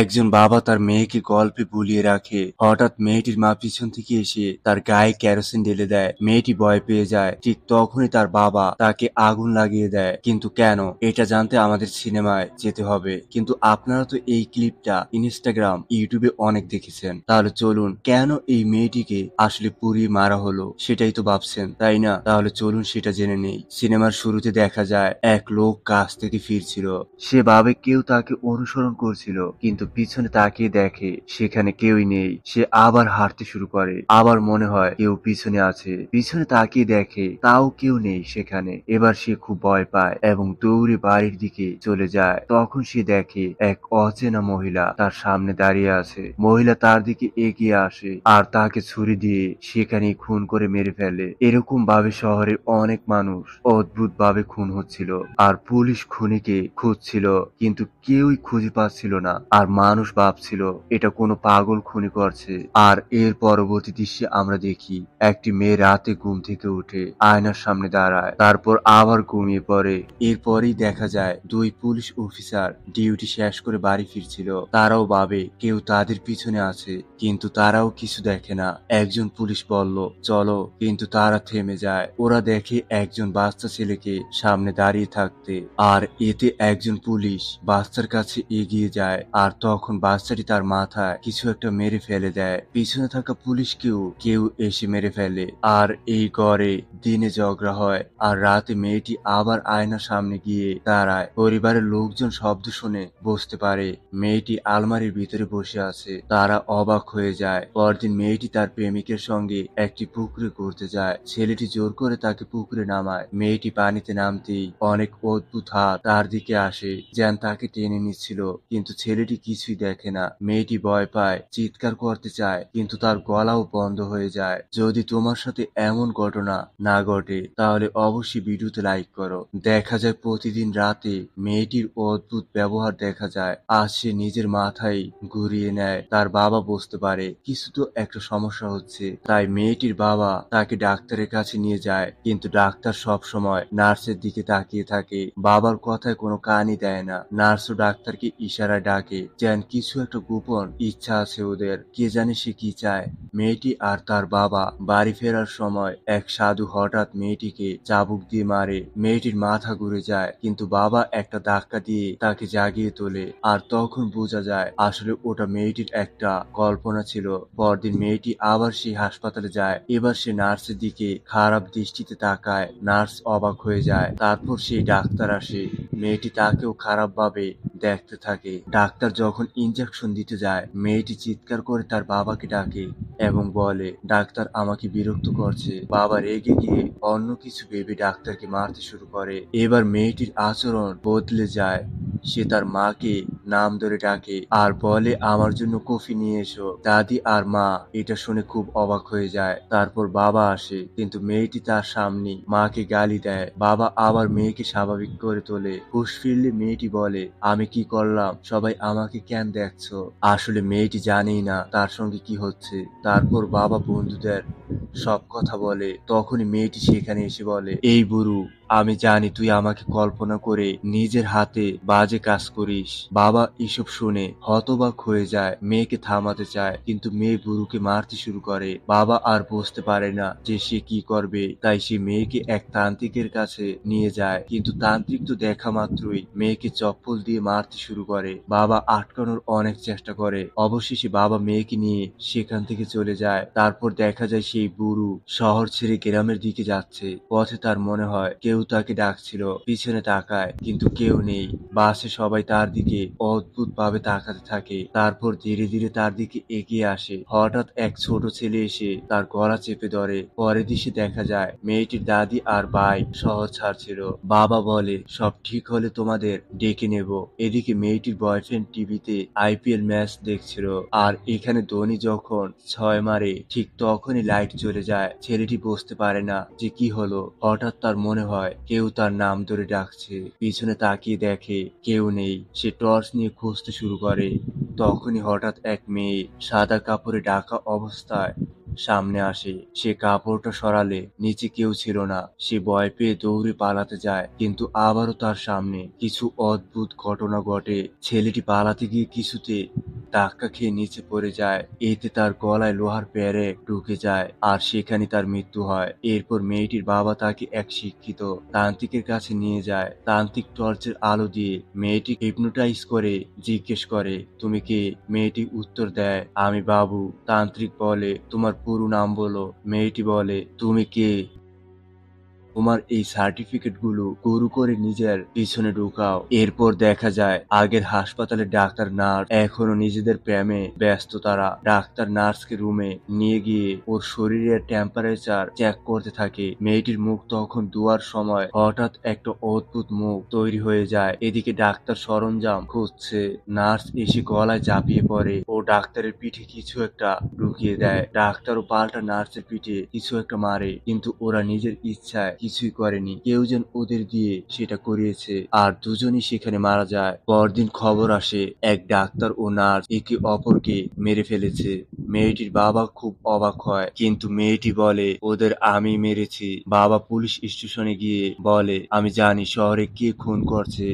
একজন বাবা তার মেয়েকে গল্পে বুলিয়ে রাখে। হঠাৎ মেয়েটির মা পিছন থেকে এসে তার গায়ে কেরোসিন ঢেলে দেয়। মেয়েটি ভয় পেয়ে যায়। ঠিক তখনই তার বাবা তাকে আগুন লাগিয়ে দেয়। কিন্তু কেন? এটা জানতে আমাদের সিনেমায় যেতে হবে। কিন্তু আপনারা তো এই ক্লিপটা ইনস্টাগ্রাম, ইউটিউবে অনেক দেখেছেন। তাহলে চলুন, কেন এই মেয়েটিকে আসলে পুড়িয়ে মারা হলো সেটাই তো ভাবছেন, তাই না? তাহলে চলুন সেটা জেনে নেই। সিনেমার শুরুতে দেখা যায় এক লোক কাজ থেকে ফিরছিল। সে ভাবে কেউ তাকে অনুসরণ করছিল, কিন্তু পিছনে তাকিয়ে দেখে সেখানে কেউই নেই। সে আবার হাঁটতে শুরু করে। আবার মনে হয় কেউ পিছনে আছে। পিছনে তাকিয়ে দেখে তাও কেউ নেই সেখানে। এবার সে খুব ভয় পায় এবং দৌড়ে বাড়ির দিকে চলে যায়। তখন সে দেখে এক অচেনা মহিলা তার সামনে দাঁড়িয়ে আছে। মহিলা তার দিকে এগিয়ে আসে আর তাকে ছুরি দিয়ে সেখানেই খুন করে মেরে ফেলে। এরকম ভাবে শহরের অনেক মানুষ অদ্ভুত ভাবে খুন হচ্ছিল, আর পুলিশ খুনিকে খুঁজছিল, কিন্তু কেউই খুঁজে পাচ্ছিল না। আর মানুষ ভাবছিল এটা কোনো পাগল খুনি করছে। আর এর পরবর্তী দৃশ্যে আমরা দেখি একটি মেয়ে রাতে ঘুম থেকে উঠে আয়নার সামনে দাঁড়ায়, তারপর আবার ঘুমিয়ে পড়ে। এরপরেই দেখা যায় দুই পুলিশ অফিসার ডিউটি শেষ করে বাড়ি ফিরছিল। তারাও ভাবে কেউ তাদের পিছনে আছে, কিন্তু তারাও কিছু দেখে না। একজন পুলিশ বলল চলো, কিন্তু তারা থেমে যায়। ওরা দেখে একজন বাচ্চা ছেলেকে সামনে দাঁড়িয়ে থাকতে, আর এতে একজন পুলিশ বাচ্চার কাছে এগিয়ে যায়। আর তখন বাচ্চাটি তার মাথায় কিছু একটা মেরে ফেলে দেয়। পিছনে থাকা পুলিশকেও কেউ এসে মেরে ফেলে। আর এই ঘরে দিনে ঝগড়া হয়, আর রাতে মেয়েটি আবার আয়নার সামনে গিয়ে দাঁড়ায়। পরিবারের লোকজন শব্দ শুনে বুঝতে পারে মেয়েটি আলমারির ভিতরে বসে আছে। তারা অবাক হয়ে যায়। পরদিন মেয়েটি তার প্রেমিকের সঙ্গে একটি পুকুরে ঘুরতে যায়। ছেলেটি জোর করে তাকে পুকুরে নামায়। মেয়েটি পানিতে নামতেই অনেক অদ্ভুত হাত তার দিকে আসে, যেন তাকে টেনে নিচ্ছিল, কিন্তু ছেলেটি কিছুই দেখে না। মেয়েটি ভয় পায়, চিৎকার করতে চায়, কিন্তু তার গলাও বন্ধ হয়ে যায়। যদি তোমার সাথে এমন ঘটনা না ঘটে তাহলে অবশ্যই ভিডিওতে লাইক করো। দেখা যায় প্রতিদিন রাতে মেয়েটির অদ্ভুত ব্যবহার দেখা যায়। আজ সে নিজের মাথায় ঘুরিয়ে নেয়। তার বাবা বুঝতে পারে কিছু তো একটা সমস্যা হচ্ছে, তাই মেয়েটির বাবা তাকে ডাক্তারের কাছে নিয়ে যায়, কিন্তু ডাক্তার সব সময় নার্সের দিকে তাকিয়ে থাকে। বাবার কথায় কোনো কানই দেয় না। নার্সও ডাক্তারকে ইশারায় ডাকে, যেন কিছু একটা গোপন ইচ্ছা আছে ওদের। কে জানে সে কি চায়। মেয়েটি আর তার বাবা বাড়ি ফেরার সময় এক সাধু হঠাৎ মেয়েটিকে চাবুক দিয়ে মারে। মেয়েটির মাথা ঘুরে যায়, কিন্তু বাবা একটা ধাক্কা দিয়ে তাকে জাগিয়ে তোলে। আর তখন বোঝা যায় আসলে ওটা মেয়েটির একটা কল্পনা ছিল। পরদিন মেয়েটি আবার সেই হাসপাতালে যায়। এবার সে নার্সের দিকে খারাপ দৃষ্টিতে তাকায়। নার্স অবাক হয়ে যায়। তারপর সেই ডাক্তার আসে। মেয়েটি তাকেও খারাপ ভাবে দেখতে থাকে। ডাক্তার যখন ইনজেকশন দিতে যায়, মেয়েটি চিৎকার করে তার বাবাকে ডাকে এবং বলে ডাক্তার আমাকে বিরক্ত করছে। বাবা রেগে গিয়ে অন্য কিছু ভেবে ডাক্তারকে মারতে শুরু করে। এবার মেয়েটির আচরণ বদলে যায়। সে তার মাকে নাম ধরে ডাকে আর বলে আমার জন্য কফি নিয়ে এসো। দাদি আর মা এটা শুনে খুব অবাক হয়ে যায়। তারপর বাবা আসে, কিন্তু মেয়েটি তার সামনে মাকে গালি দেয়। বাবা আবার মেয়েকে স্বাভাবিক করে তোলে। হুঁশ ফিরলে মেয়েটি বলে আমি কি করলাম, সবাই আমাকে কেন দেখছো? আসলে মেয়েটি জানেই না তার সঙ্গে কি হচ্ছে। তারপর বাবা বন্ধুদের সব কথা বলে। তখনই মেয়েটি সেখানে এসে বলে এই বুড়ু, আমি জানি তুই আমাকে কল্পনা করে নিজের হাতে বাজে কাজ করিস। বাবা এসব শুনে হতবাক হয়ে যায়। মেয়েকে থামাতে চায়, কিন্তু মেয়ে বুড়ুকে মারতে শুরু করে। বাবা আর বুঝতে পারে না যে সে কি করবে, তাই সে মেয়েকে এক তান্ত্রিকের কাছে নিয়ে যায়। কিন্তু তান্ত্রিক তো দেখা মাত্রই মেয়েকে চপ্পল দিয়ে মারতে শুরু করে। বাবা আটকানোর অনেক চেষ্টা করে। অবশেষে বাবা মেয়েকে নিয়ে সেখান থেকে চলে যায়। তারপর দেখা যায় সেই বুড়ু শহর ছেড়ে গ্রামের দিকে যাচ্ছে। পথে তার মনে হয় কেউ তাকে ডাকছিল। পিছনে তাকায়, কিন্তু কেউ নেই। বাসে সবাই তার দিকে অদ্ভুত ভাবে তাকাতে থাকে। তারপর ধীরে ধীরে তার দিকে এগিয়ে আসে। হঠাৎ এক ছোট ছেলে এসে তার গলা চেপে ধরে। পরের দৃশ্যে দেখা যায় মেয়েটির দাদি আর ভাই শহর ছাড়ছিল। বাবা বলে সব ঠিক হলে তোমাদের ডেকে নেব। এদিকে মেয়েটির বয়ফ্রেন্ড টিভিতে আইপিএল ম্যাচ দেখছিল। আর এখানে ধোনি যখন 6 মারে, ঠিক তখনই লাইট চলে যায়। ছেলেটি বুঝতে পারে না যে কি হলো। হঠাৎ তার মনে হয় কেউ তার নাম ধরে ডাকছে। পিছনে তাকিয়ে দেখে কেউ নেই। সে টর্চ নিয়ে খুঁজতে শুরু করে। তখনই হঠাৎ এক মেয়ে সাদা কাপড়ে ঢাকা অবস্থায় সামনে আসে। সে কাপড়টা সরালে নিচে কেউ ছিল না। সে ভয় পেয়ে দৌড়ে পালাতে যায়, কিন্তু আবারও তার সামনে কিছু অদ্ভুত ঘটনা ঘটে। ছেলেটি পালাতে গিয়ে কিছুতে ধাক্কা খেয়ে নিচে পড়ে যায়। এতে তার গলায় লোহার প্যারেক ঢুকে যায় আর সেখানে তার মৃত্যু হয়। এরপর মেয়েটির বাবা তাকে এক শিক্ষিত তান্ত্রিকের কাছে নিয়ে যায়। তান্ত্রিক টর্চের আলো দিয়ে মেয়েটি হিপনোটাইজ করে জিজ্ঞেস করে, তুমি কে? মেয়েটি উত্তর দেয়, আমি বাবু। তান্ত্রিক বলে, তোমার পুরো নাম বলো। মেয়েটি বলে, তুমি কে? তোমার এই সার্টিফিকেটগুলো গুরু করে নিজের পিছনে ঢুকাও। এরপর দেখা যায় আগের হাসপাতালে ডাক্তার নার্স এখনো নিজেদের প্রেমে ব্যস্ত। তারা ডাক্তার নার্সকে রুমে নিয়ে গিয়ে ওর শরীরের টেম্পারেচার চেক করতে থাকে। মেয়েটির মুখ তখন ধোয়ার সময় হঠাৎ একটা অদ্ভুত মুখ তৈরি হয়ে যায়। এদিকে ডাক্তার সরঞ্জাম খুঁজছে। নার্স এসে গলায় ঝাঁপিয়ে পড়ে ও ডাক্তারের পিঠে কিছু একটা ঢুকিয়ে দেয়। ডাক্তারও পাল্টা নার্সের পিঠে কিছু একটা মারে, কিন্তু ওরা নিজের ইচ্ছায় কিছুই করেনি। কেউ যেন ওদের দিয়ে সেটা করিয়েছে, আর দুজনই সেখানে মারা যায়। পরদিন খবর আসে এক ডাক্তার ও নার্স একে অপরকে মেরে ফেলেছে। মেয়েটির বাবা খুব অবাক হয়, কিন্তু মেয়েটি বলে, ওদের আমি মেরেছি। বাবা পুলিশ স্টেশনে গিয়ে বলে, আমি জানি শহরে কে খুন করছে।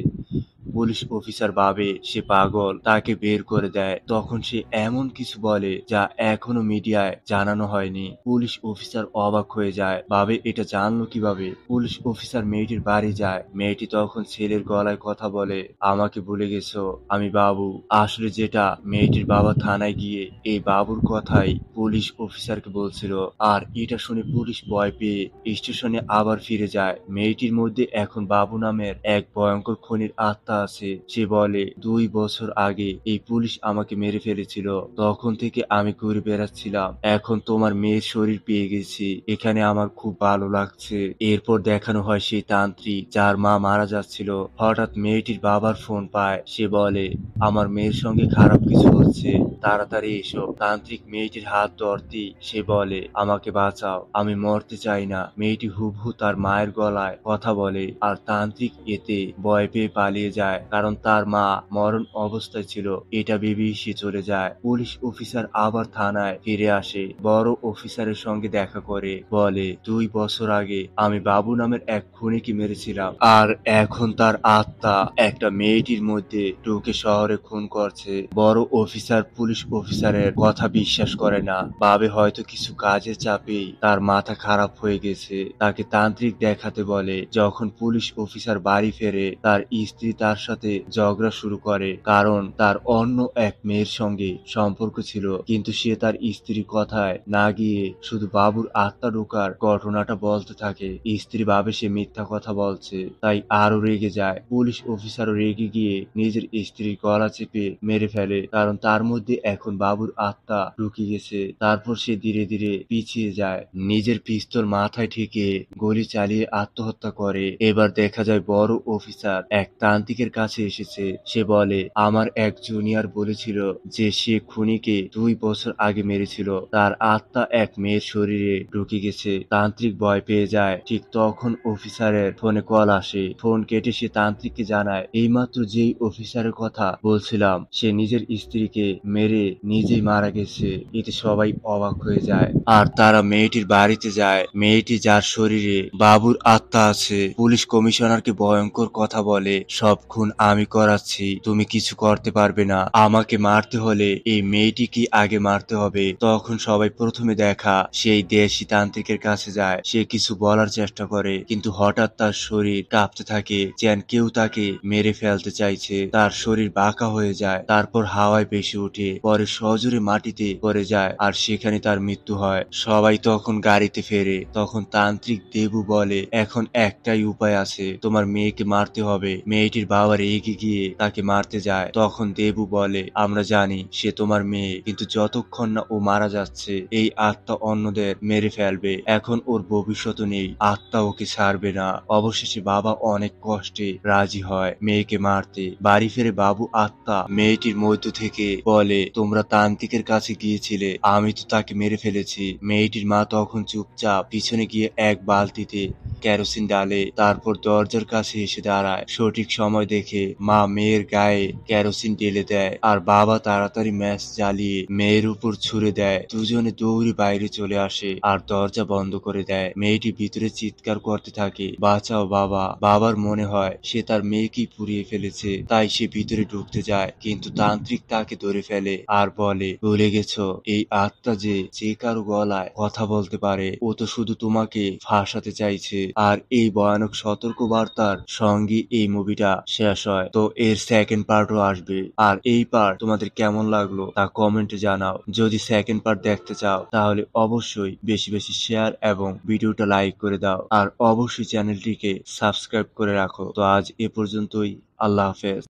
পুলিশ অফিসার ভাবে সে পাগল, তাকে বের করে দেয়। তখন সে এমন কিছু বলে যা এখনো মিডিয়ায় জানানো হয়নি। পুলিশ অফিসার অবাক হয়ে যায়, ভাবে এটা জানলো কিভাবে। পুলিশ অফিসার মেয়েটির বাড়ি যায়। মেয়েটি তখন ছেলের গলায় কথা বলে, আমাকে ভুলে গেছো, আমি বাবু। আসলে যেটা মেয়েটির বাবা থানায় গিয়ে এই বাবুর কথাই পুলিশ অফিসারকে বলছিল। আর এটা শুনে পুলিশ ভয় পেয়ে স্টেশনে আবার ফিরে যায়। মেয়েটির মধ্যে এখন বাবু নামের এক ভয়ঙ্কর খুনির আত্মা আছে। সে বলে, 2 বছর আগে এই পুলিশ আমাকে মেরে ফেলেছিল। তখন থেকে আমি ঘুরে বেড়াচ্ছিলাম। এখন তোমার মেয়ের শরীর পেয়ে গেছি। এখানে আমার খুব ভালো লাগছে। এরপর দেখানো হয় সেই তান্ত্রিক যার মা মারা যাচ্ছিল। হঠাৎ মেয়েটির বাবার ফোন পায়। সে বলে, আমার মেয়ের সঙ্গে খারাপ কিছু হচ্ছে, তাড়াতাড়ি এসো। তান্ত্রিক মেয়েটির হাত ধরতেই সে বলে, আমাকে বাঁচাও, আমি মরতে চাই না। মেয়েটি হুবহু তার মায়ের গলায় কথা বলে, আর তান্ত্রিক এতে ভয় পেয়ে পালিয়ে যায়, কারণ তার মা মরণ অবস্থায় ছিল। এটা ভেবেই সে চলে যায়। পুলিশ অফিসার আবার থানায় ফিরে আসে, বড় অফিসারের সঙ্গে দেখা করে, বলে, 2 বছর আগে আমি বাবু নামের এক খুনিকে মেরেছিলাম, আর এখন তার আত্মা একটা মেয়েটির মধ্যে ঢুকে শহরে খুন করছে। বড় অফিসার পুলিশ অফিসারের কথা বিশ্বাস করে না, ভাবে হয়তো কিছু কাজের চাপেই তার মাথা খারাপ হয়ে গেছে। তাকে তান্ত্রিক দেখাতে বলে। যখন পুলিশ অফিসার বাড়ি ফেরে, তার স্ত্রী তার সাথে ঝগড়া শুরু করে, কারণ তার অন্য এক মেয়ের সঙ্গে সম্পর্ক ছিল। কিন্তু সে তার স্ত্রীর কথায় না গিয়ে শুধু বাবুর আত্মা ঢোকার ঘটনাটা বলতে থাকে। স্ত্রী ভাবে সে মিথ্যা কথা বলছে, তাই আরো রেগে যায়। পুলিশ অফিসারও রেগে গিয়ে নিজের স্ত্রীর গলা চেপে মেরে ফেলে, কারণ তার মধ্যে এখন বাবুর আত্মা ঢুকে গেছে। তারপর সে ধীরে ধীরে পিছিয়ে যায়, নিজের পিস্তল মাথায় ঠেকে গুলি চালিয়ে আত্মহত্যা করে। এবার দেখা যায় বড় অফিসার এক তান্ত্রিকের কাছে এসেছে। সে বলে, আমার এক জুনিয়র বলেছিল যে সে খুনিকে 2 বছর আগে মেরেছিল। তার আত্মা এক মেয়ের শরীরে ঢুকে গেছে। তান্ত্রিক ভয় পেয়ে যায়। ঠিক তখন অফিসারের ফোনে কল আসে। ফোন কেটে সে তান্ত্রিককে জানায়, এইমাত্র যেই অফিসারের কথা বলছিলাম সে নিজের স্ত্রীকে মেরে নিজেই মারা গেছে। এতে সবাই অবাক হয়ে যায়, আর তারা মেয়েটির বাড়িতে যায়। মেয়েটি যার শরীরে বাবুর আত্মা আছে পুলিশ কমিশনারকে ভয়ঙ্কর কথা বলে, সব খুন আমি করাচ্ছি, তুমি কিছু করতে পারবে না। আমাকে মারতে হলে এই মেয়েটিকে আগে মারতে হবে। তখন সবাই প্রথমে দেখা সেই দেশি তান্ত্রিকের কাছে যায়। সে কিছু বলার চেষ্টা করে, কিন্তু হঠাৎ তার শরীর কাঁপতে থাকে, যেন কেউ তাকে মেরে ফেলতে চাইছে। তার শরীর বাঁকা হয়ে যায়, তারপর হাওয়ায় ভেসে ওঠে, পরে সজোরে মাটিতে পড়ে যায়, আর সেখানে তার মৃত্যু হয়। সবাই তখন গাড়িতে ফেরে। তখন তান্ত্রিক দেবু বলে, এখন একটাই উপায় আছে, তোমার মেয়েকে মারতে হবে। মেয়েটির বাবা রেগে গিয়ে তাকে মারতে যায়। তখন দেবু বলে, আমরা জানি সে তোমার মেয়ে, কিন্তু যতক্ষণ না ও মারা যাচ্ছে এই আত্মা অন্যদের মেরে ফেলবে। এখন ওর ভবিষ্যৎ নেই, আত্মা ওকে ছাড়বে না। অবশেষে বাবা অনেক কষ্টে রাজি হয় মেয়েকে মারতে। বাড়ি ফিরে বাবু আত্মা মেয়েটির মধ্য থেকে বলে, তোমরা তান্ত্রিকের কাছে গিয়েছিলে, আমি তো তাকে মেরে ফেলেছি। মেয়েটির মা তখন চুপচাপ পিছনে গিয়ে এক বালতিতে কেরোসিন ডালে, তারপর দরজার কাছে এসে দাঁড়ায়। সঠিক সময় দেখে মা মেয়ের গায়ে কেরোসিন ঢেলে দেয় আর বাবা তাড়াতাড়ি ম্যাচ জ্বালিয়ে মেয়ের উপর ছুড়ে দেয়। দুজনে দৌড়ে বাইরে চলে আসে আর দরজা বন্ধ করে দেয়। মেয়েটি ভিতরে চিৎকার করতে থাকে, বাঁচাও বাবা। বাবার মনে হয় সে তার মেয়েকেই পুড়িয়ে ফেলেছে, তাই সে ভিতরে ঢুকতে যায়, কিন্তু তান্ত্রিক তাকে ধরে ফেলে আর বলে, ভুলে গেছো এই আত্মা যে কারো গলায় কথা বলতে পারে, ও তো শুধু তোমাকে ফাঁসাতে চাইছে। আর এই ভয়ানক সতর্ক বার্তার সঙ্গে এই মুভিটা শেষ হয়। তো এর সেকেন্ড পার্টও আসবে। আর এই পার্ট তোমাদের কেমন লাগলো তা কমেন্টে জানাও। যদি সেকেন্ড পার্ট দেখতে চাও তাহলে অবশ্যই বেশি বেশি শেয়ার এবং ভিডিওটা লাইক করে দাও আর অবশ্যই চ্যানেলটিকে সাবস্ক্রাইব করে রাখো। তো আজ এ পর্যন্তই। আল্লাহ হাফেজ।